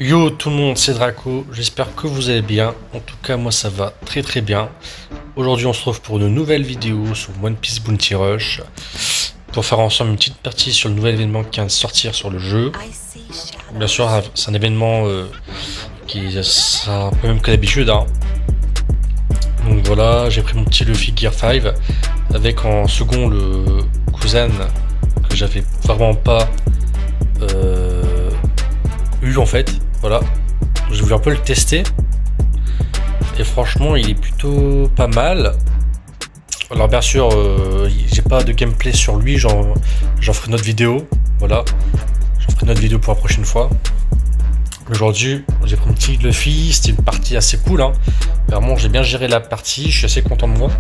Yo tout le monde, c'est Draco, j'espère que vous allez bien. En tout cas moi ça va très très bien. Aujourd'hui on se retrouve pour une nouvelle vidéo sur One Piece Bounty Rush, pour faire ensemble une petite partie sur le nouvel événement qui vient de sortir sur le jeu. Bien sûr c'est un événement qui est un peu même que d'habitude, hein. Donc voilà, j'ai pris mon petit Luffy Gear 5 avec en second le Kuzan que j'avais vraiment pas eu en fait. Voilà, je voulais un peu le tester et franchement il est plutôt pas mal. Alors bien sûr j'ai pas de gameplay sur lui, j'en ferai une autre vidéo. Voilà, j'en ferai une autre vidéo pour la prochaine fois. Aujourd'hui j'ai pris un petit Luffy, c'était une partie assez cool, hein. Vraiment j'ai bien géré la partie, je suis assez content de moi.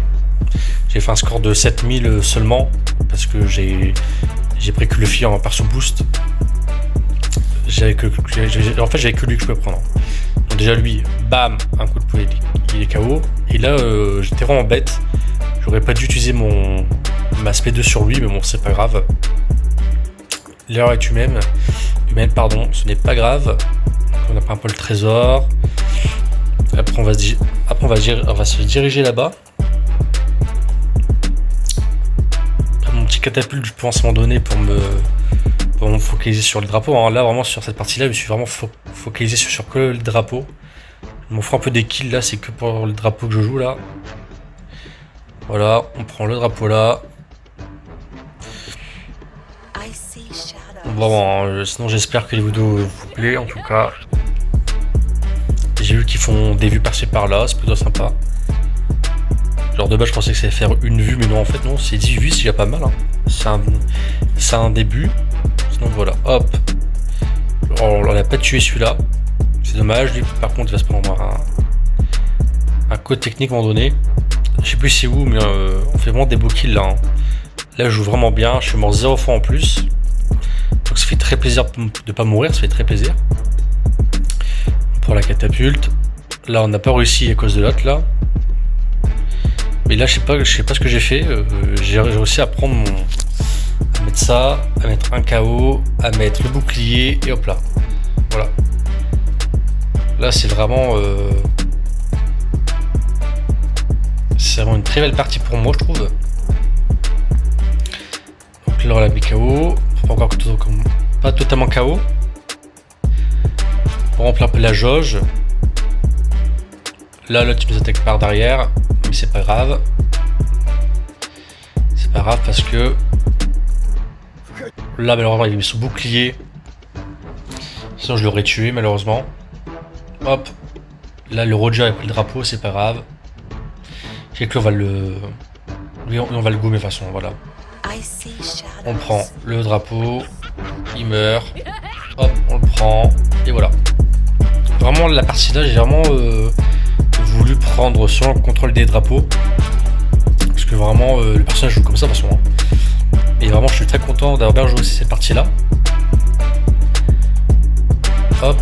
J'ai fait un score de 7000 seulement parce que j'ai pris que Luffy en perso boost. En fait j'avais que lui que je pouvais prendre. Donc déjà lui, bam, un coup de poulet, il est KO. Et là j'étais vraiment bête. J'aurais pas dû utiliser ma SP2 sur lui, mais bon c'est pas grave. L'erreur est humaine, pardon, ce n'est pas grave. On a pris un peu le trésor. Après on va se diriger là-bas. Après mon petit catapulte, je pense m'en donner pour me focaliser sur le drapeau, hein. Là vraiment sur cette partie là je me suis vraiment focalisé sur que le drapeau. Je m'en fous un peu des kills là, c'est que pour le drapeau que je joue là. Voilà, on prend le drapeau là. Bon, sinon j'espère que les vidéos vous plaisent en tout cas. J'ai vu qu'ils font des vues par-ci par-là, c'est plutôt sympa. Genre de base je pensais que ça allait faire une vue, mais non en fait non, c'est 10 vues, c'est déjà pas mal, hein. C'est un début. Donc voilà, hop. On l'a pas tué celui-là. C'est dommage. Lui, par contre, il va se prendre un code technique à un moment donné. Je sais plus c'est où, mais on fait vraiment des beaux kills là, hein. Là, je joue vraiment bien. Je suis mort 0 fois en plus. Donc ça fait très plaisir de pas mourir. Ça fait très plaisir. Pour la catapulte. Là, on n'a pas réussi à cause de l'autre là. Mais là, je sais pas ce que j'ai fait. J'ai réussi à prendre à mettre ça, à mettre un KO, à mettre le bouclier et hop là. Voilà. Là c'est vraiment une très belle partie pour moi je trouve. Donc là on l'a mis KO. Pas totalement KO. On remplit un peu la jauge. Là tu nous attaques par derrière. Mais c'est pas grave. C'est pas grave parce que là malheureusement il a mis son bouclier. Sinon je l'aurais tué malheureusement. Hop. Là le Roger a pris le drapeau, c'est pas grave. J'ai que on va le gommer de toute façon, voilà. On prend le drapeau. Il meurt. Hop, on le prend. Et voilà. Vraiment la partie là j'ai vraiment voulu prendre sur le contrôle des drapeaux. Parce que vraiment le personnage joue comme ça de toute façon, hein. Et vraiment je suis très content d'avoir bien joué cette partie là. Hop.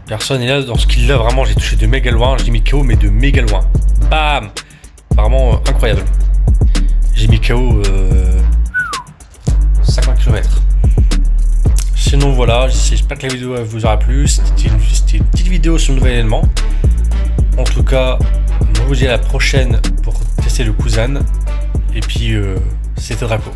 Personne est là dans ce kill là, vraiment j'ai touché de méga loin. J'ai mis KO mais de méga loin. Bam. Vraiment incroyable. J'ai mis KO 50 km. Sinon voilà, j'espère que la vidéo vous aura plu. C'était une petite vidéo sur le nouvel événement. En tout cas, on vous dit à la prochaine pour tester le Kuzan. Et puis, c'était Draco.